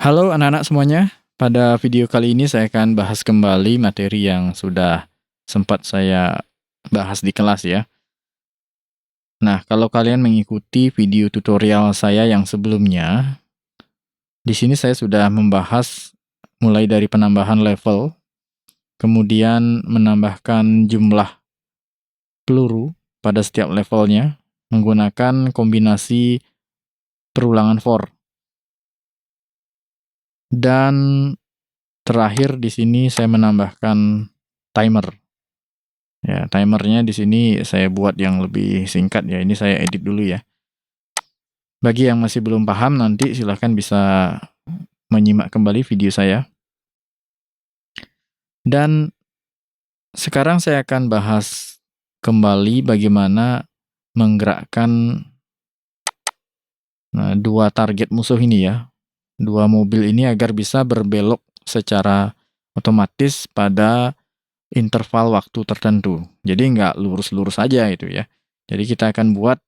Halo anak-anak semuanya, pada video kali ini saya akan bahas kembali materi yang sudah sempat saya bahas di kelas ya. Nah, kalau kalian mengikuti video tutorial saya yang sebelumnya, di sini saya sudah membahas mulai dari penambahan level, kemudian menambahkan jumlah peluru pada setiap levelnya menggunakan kombinasi perulangan for. Dan terakhir di sini saya menambahkan timer. Ya, timernya di sini saya buat yang lebih singkat ya. Ini saya edit dulu ya. Bagi yang masih belum paham nanti silahkan bisa menyimak kembali video saya. Dan sekarang saya akan bahas kembali bagaimana menggerakkan dua target musuh ini ya. Dua mobil ini agar bisa berbelok secara otomatis pada interval waktu tertentu. Jadi nggak lurus-lurus aja itu ya. Jadi kita akan buat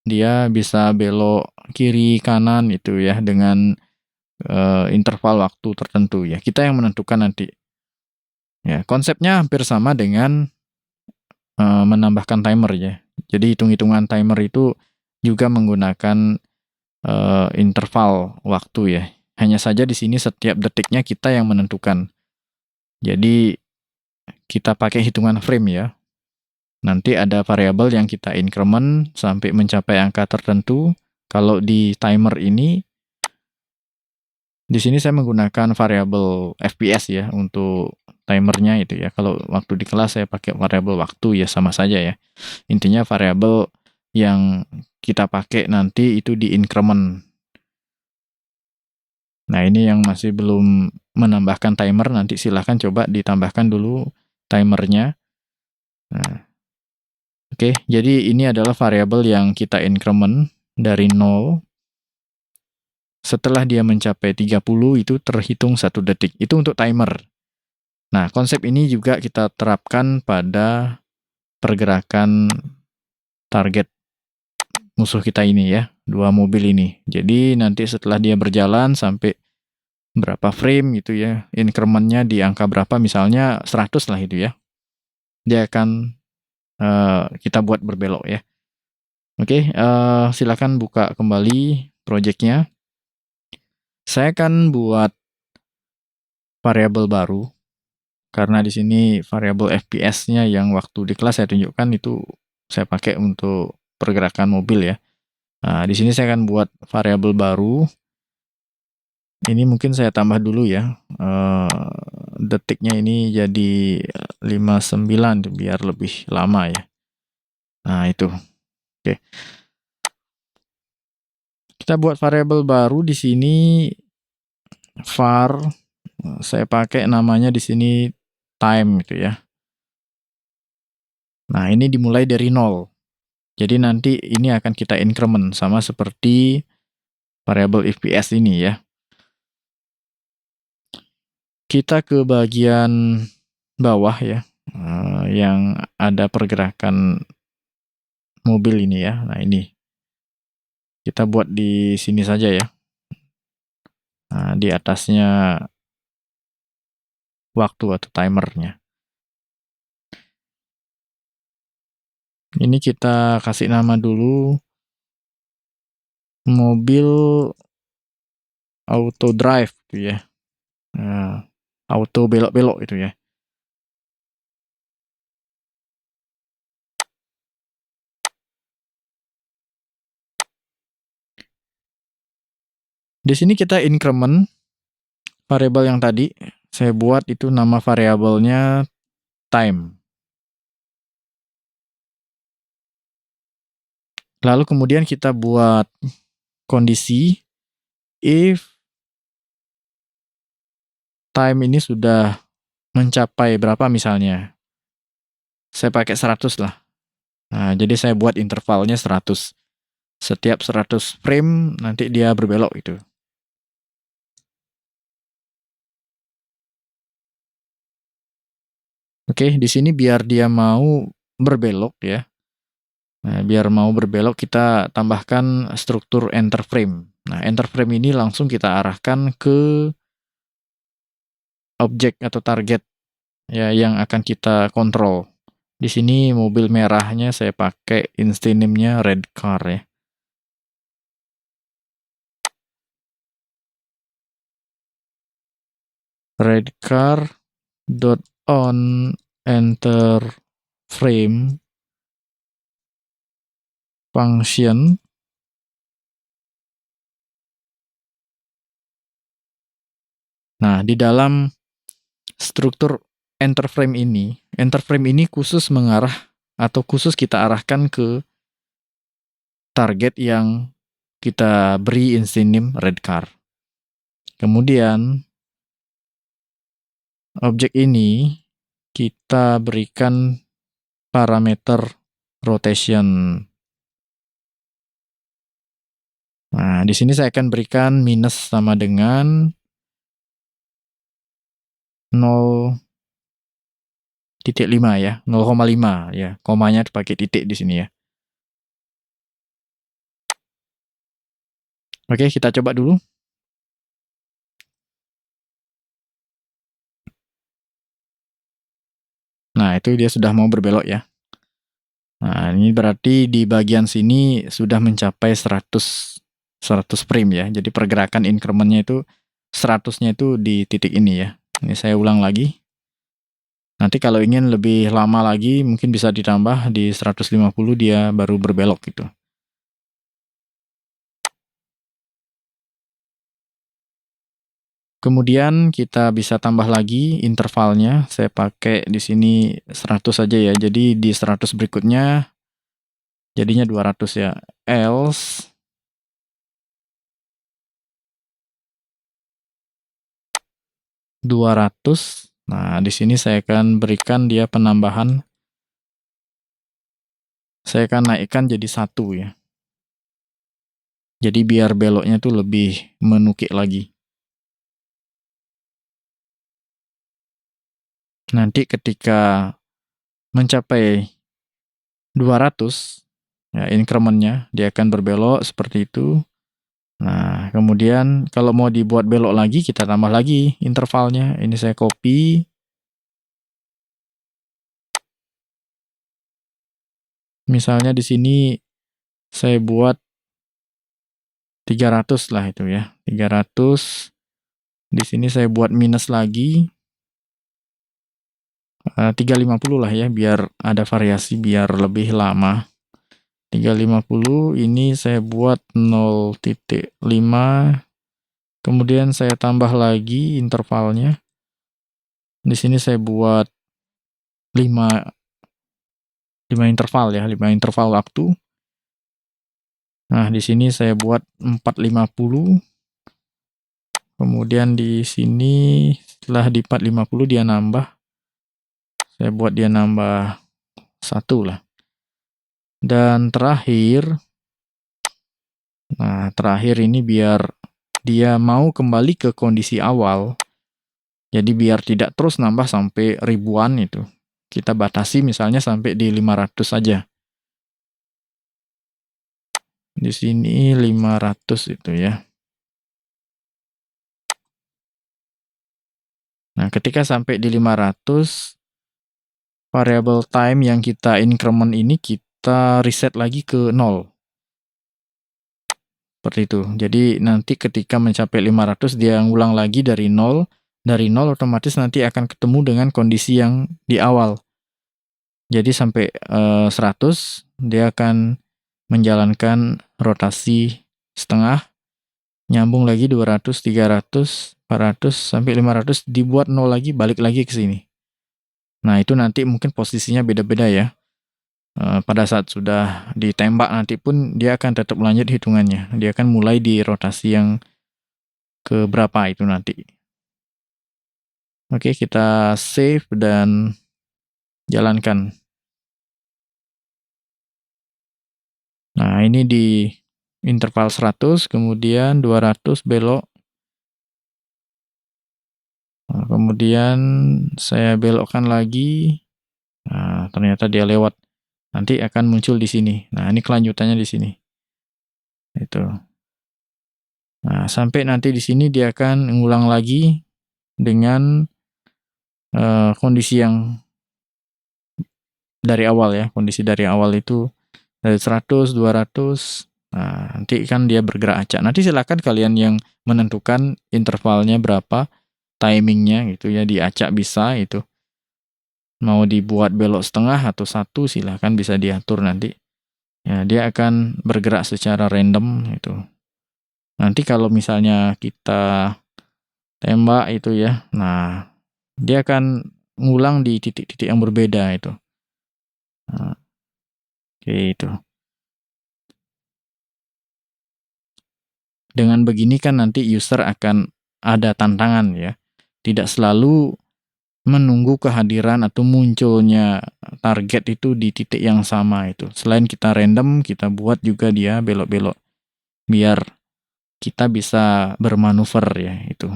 dia bisa belok kiri kanan itu ya dengan interval waktu tertentu ya. Kita yang menentukan nanti. Ya, konsepnya hampir sama dengan menambahkan timer ya. Jadi hitung-hitungan timer itu juga menggunakan interval waktu ya. Hanya saja di sini setiap detiknya kita yang menentukan. Jadi kita pakai hitungan frame ya. Nanti ada variabel yang kita increment sampai mencapai angka tertentu. Kalau di timer ini, di sini saya menggunakan variabel FPS ya untuk timernya itu ya. Kalau waktu di kelas saya pakai variabel waktu ya sama saja ya. Intinya variabel yang kita pakai nanti itu di increment. Nah, ini yang masih belum menambahkan timer, nanti silahkan coba ditambahkan dulu timernya. Nah, oke, jadi ini adalah variabel yang kita increment dari 0. Setelah dia mencapai 30, itu terhitung 1 detik. Itu untuk timer. Nah, konsep ini juga kita terapkan pada pergerakan target musuh kita ini ya, dua mobil ini. Jadi nanti setelah dia berjalan sampai berapa frame gitu ya, increment-nya di angka berapa, misalnya 100 lah itu ya. Dia akan kita buat berbelok ya. Oke, silakan buka kembali project-nya. Saya akan buat variabel baru. Karena di sini variabel FPS-nya yang waktu di kelas saya tunjukkan itu saya pakai untuk pergerakan mobil ya. Nah, di sini saya akan buat variabel baru. Ini mungkin saya tambah dulu ya. Detiknya ini jadi 59 biar lebih lama ya. Nah, itu. Oke. Kita buat variabel baru di sini var, saya pakai namanya di sini time gitu ya. Nah, ini dimulai dari 0. Jadi nanti ini akan kita increment sama seperti variabel FPS ini ya. Kita ke bagian bawah ya, yang ada pergerakan mobil ini ya. Nah, ini. Kita buat di sini saja ya. Nah, di atasnya waktu atau timernya. Ini kita kasih nama dulu mobil auto drive gitu ya. Auto belok-belok itu ya. Di sini kita increment variabel yang tadi saya buat itu nama variabelnya time. Lalu kemudian kita buat kondisi if time ini sudah mencapai berapa misalnya. Saya pakai 100 lah. Nah, jadi saya buat intervalnya 100. Setiap 100 frame nanti dia berbelok itu. Oke, di sini biar dia mau berbelok ya. Nah, biar mau berbelok kita tambahkan struktur enter frame. Nah, enter frame ini langsung kita arahkan ke objek atau target ya yang akan kita kontrol. Di sini mobil merahnya saya pakai instance name-nya red car ya. Red car dot on enter frame function. Nah, di dalam struktur enter frame ini khusus mengarah atau khusus kita arahkan ke target yang kita beri instance name red car. Kemudian objek ini kita berikan parameter rotation. Nah, di sini saya akan berikan minus sama dengan 0,5 ya, 0,5 ya, komanya pakai titik di sini ya. Oke, kita coba dulu. Nah, itu dia sudah mau berbelok ya. Nah, ini berarti di bagian sini sudah mencapai 100 frame ya. Jadi pergerakan increment-nya itu 100-nya itu di titik ini ya. Ini saya ulang lagi. Nanti kalau ingin lebih lama lagi mungkin bisa ditambah di 150 dia baru berbelok gitu. Kemudian kita bisa tambah lagi intervalnya. Saya pakai di sini 100 saja ya. Jadi di 100 berikutnya jadinya 200 ya. Else 200. Nah, di sini saya akan berikan dia penambahan. Saya akan naikkan jadi 1 ya. Jadi biar beloknya tuh lebih menukik lagi. Nanti ketika mencapai 200 ya increment-nya dia akan berbelok seperti itu. Nah, kemudian kalau mau dibuat belok lagi kita tambah lagi intervalnya. Ini saya copy. Misalnya di sini saya buat 300 lah itu ya. 300. Di sini saya buat minus lagi. 350 lah ya biar ada variasi biar lebih lama. 350 ini saya buat 0,5. Kemudian saya tambah lagi intervalnya. Di sini saya buat 5 interval ya, 5 interval waktu. Nah, di sini saya buat 450. Kemudian di sini setelah di 450 dia nambah. Saya buat dia nambah 1 lah. Dan terakhir, nah terakhir ini biar dia mau kembali ke kondisi awal. Jadi biar tidak terus nambah sampai ribuan itu. Kita batasi misalnya sampai di 500 saja. Di sini 500 itu ya. Nah, ketika sampai di 500, variable time yang kita increment ini kita reset lagi ke 0. Seperti itu. Jadi nanti ketika mencapai 500 dia ngulang lagi dari 0. Dari 0 otomatis nanti akan ketemu dengan kondisi yang di awal. Jadi sampai 100 dia akan menjalankan rotasi setengah, nyambung lagi 200, 300, 400, sampai 500, dibuat 0 lagi, balik lagi ke sini. Nah, itu nanti mungkin posisinya beda-beda ya. Pada saat sudah ditembak nanti pun dia akan tetap lanjut hitungannya. Dia akan mulai di rotasi yang ke berapa itu nanti. Oke, kita save dan jalankan. Nah, ini di interval 100, kemudian 200 belok. Nah, kemudian saya belokkan lagi. Nah, ternyata dia lewat. Nanti akan muncul di sini. Nah, ini kelanjutannya di sini. Itu. Nah, sampai nanti di sini dia akan ngulang lagi dengan kondisi yang dari awal ya. Kondisi dari awal itu dari 100, 200. Nah, nanti kan dia bergerak acak. Nanti silakan kalian yang menentukan intervalnya berapa, timingnya gitu ya, diacak bisa itu. Mau dibuat belok setengah atau satu silahkan bisa diatur nanti. Ya, dia akan bergerak secara random itu. Nanti kalau misalnya kita tembak itu ya, nah dia akan ngulang di titik-titik yang berbeda itu. Nah, oke itu. Dengan begini kan nanti user akan ada tantangan ya. Tidak selalu menunggu kehadiran atau munculnya target itu di titik yang sama itu. Selain kita random, kita buat juga dia belok-belok biar kita bisa bermanuver ya itu.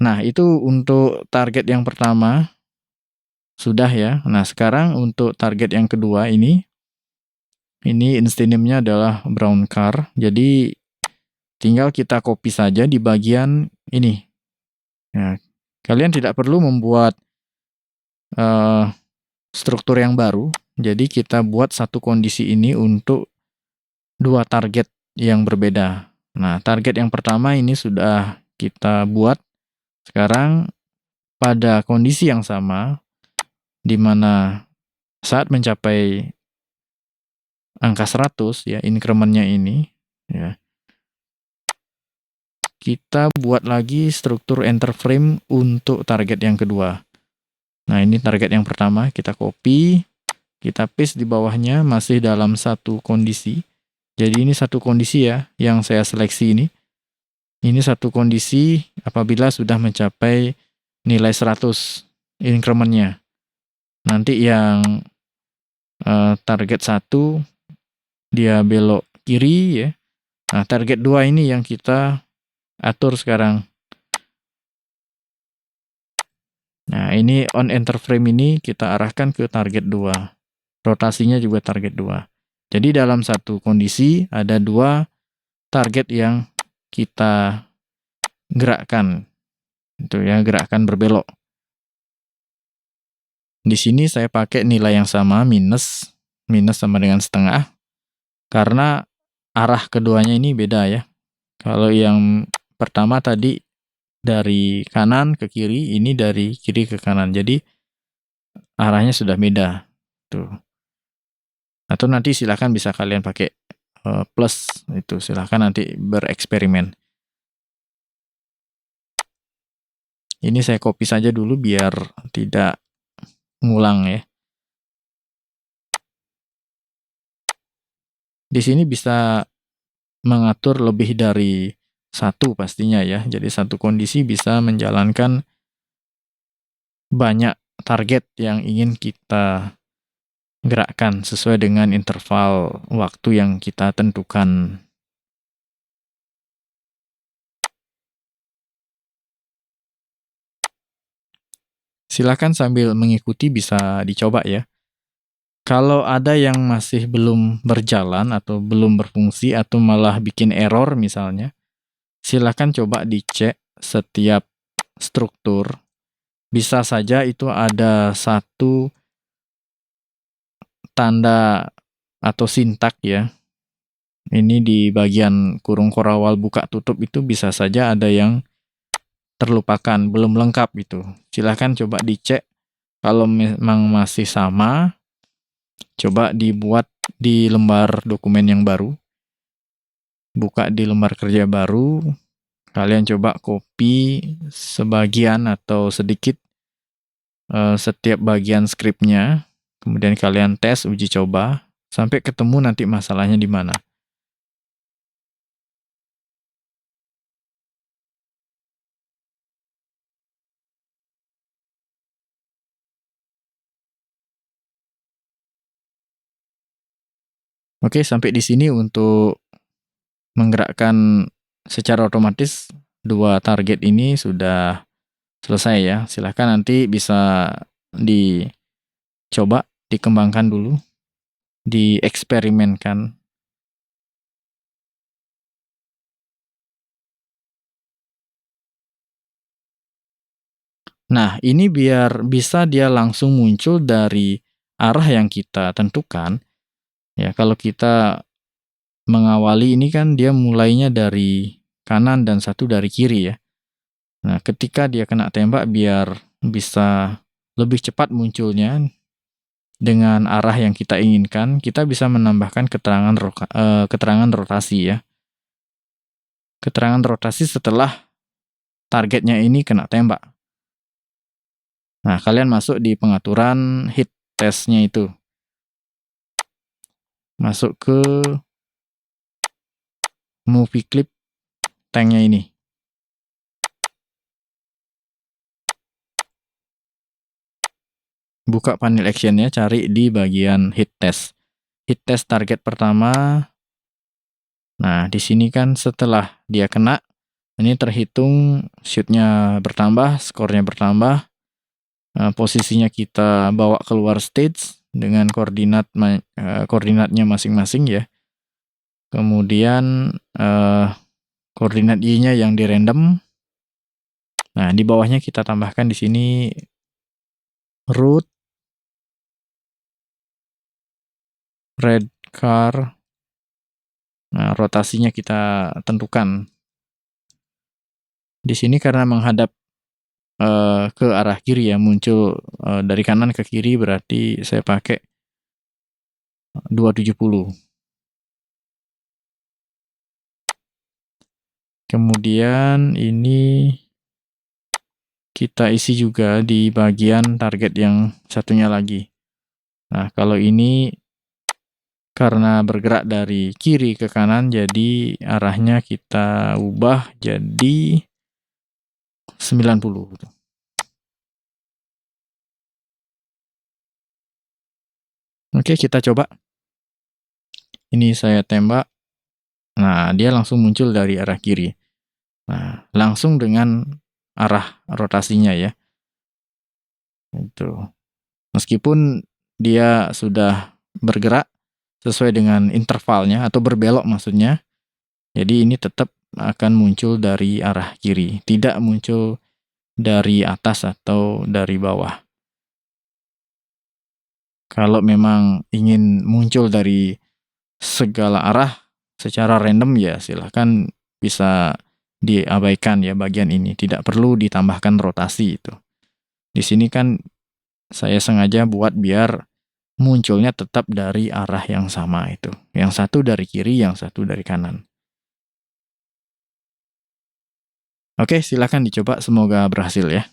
Nah, itu untuk target yang pertama sudah ya. Nah, sekarang untuk target yang kedua ini instantinnya adalah brown car. Jadi tinggal kita copy saja di bagian ini. Nah, kalian tidak perlu membuat struktur yang baru. Jadi kita buat satu kondisi ini untuk dua target yang berbeda. Nah, target yang pertama ini sudah kita buat. Sekarang pada kondisi yang sama, di mana saat mencapai angka 100 ya, incrementnya ini, ya, kita buat lagi struktur enter frame untuk target yang kedua. Nah, ini target yang pertama, kita copy, kita paste di bawahnya, masih dalam satu kondisi. Jadi ini satu kondisi ya, yang saya seleksi ini. Ini satu kondisi apabila sudah mencapai nilai 100 incrementnya. Nanti yang target 1 dia belok kiri ya. Nah, target 2 ini yang kita atur sekarang. Nah, ini on enter frame ini kita arahkan ke target 2. Rotasinya juga target 2. Jadi dalam satu kondisi ada dua target yang kita gerakkan. Itu ya, gerakkan berbelok. Di sini saya pakai nilai yang sama, minus sama dengan setengah. Karena arah keduanya ini beda ya. Kalau yang pertama tadi dari kanan ke kiri, ini dari kiri ke kanan. Jadi arahnya sudah beda. Tuh. Atau nanti silakan bisa kalian pakai plus itu. Silakan nanti bereksperimen. Ini saya copy saja dulu biar tidak ngulang ya. Di sini bisa mengatur lebih dari satu pastinya ya. Jadi satu kondisi bisa menjalankan banyak target yang ingin kita gerakkan sesuai dengan interval waktu yang kita tentukan. Silakan sambil mengikuti bisa dicoba ya. Kalau ada yang masih belum berjalan atau belum berfungsi atau malah bikin error misalnya, silakan coba dicek setiap struktur. Bisa saja itu ada satu tanda atau sintak ya. Ini di bagian kurung korawal buka tutup itu bisa saja ada yang terlupakan, belum lengkap itu. Silahkan coba dicek. Kalau memang masih sama, coba dibuat di lembar dokumen yang baru. Buka di lembar kerja baru, kalian coba copy sebagian atau sedikit setiap bagian skripnya. Kemudian kalian tes, uji coba, sampai ketemu nanti masalahnya di mana. Oke, sampai di sini untuk menggerakkan secara otomatis dua target ini sudah selesai ya. Silahkan nanti bisa dicoba, dikembangkan dulu, dieksperimenkan. Nah, ini biar bisa dia langsung muncul dari arah yang kita tentukan. Ya, kalau kita mengawali ini kan dia mulainya dari kanan dan satu dari kiri ya. Nah, ketika dia kena tembak biar bisa lebih cepat munculnya dengan arah yang kita inginkan, kita bisa menambahkan keterangan rotasi ya. Keterangan rotasi setelah targetnya ini kena tembak. Nah, kalian masuk di pengaturan hit test-nya itu. Masuk ke movie clip tanknya ini. Buka panel action-nya, cari di bagian hit test. Hit test target pertama. Nah, di sini kan setelah dia kena, ini terhitung shoot-nya bertambah, skornya bertambah. Posisinya kita bawa keluar stage dengan koordinatnya masing-masing ya. Kemudian koordinat Y-nya yang di random. Nah, di bawahnya kita tambahkan di sini root red car. Nah, rotasinya kita tentukan. Di sini karena menghadap ke arah kiri ya, muncul dari kanan ke kiri, berarti saya pakai 270. Kemudian ini kita isi juga di bagian target yang satunya lagi. Nah, kalau ini karena bergerak dari kiri ke kanan, jadi arahnya kita ubah jadi 90. Oke, kita coba. Ini saya tembak. Nah, dia langsung muncul dari arah kiri. Nah, langsung dengan arah rotasinya ya. Itu. Meskipun dia sudah bergerak sesuai dengan intervalnya atau berbelok maksudnya. Jadi ini tetap akan muncul dari arah kiri, tidak muncul dari atas atau dari bawah. Kalau memang ingin muncul dari segala arah secara random ya silahkan bisa diabaikan ya bagian ini, tidak perlu ditambahkan rotasi itu. Di sini kan saya sengaja buat biar munculnya tetap dari arah yang sama itu. Yang satu dari kiri, yang satu dari kanan. Oke, silakan dicoba, semoga berhasil ya.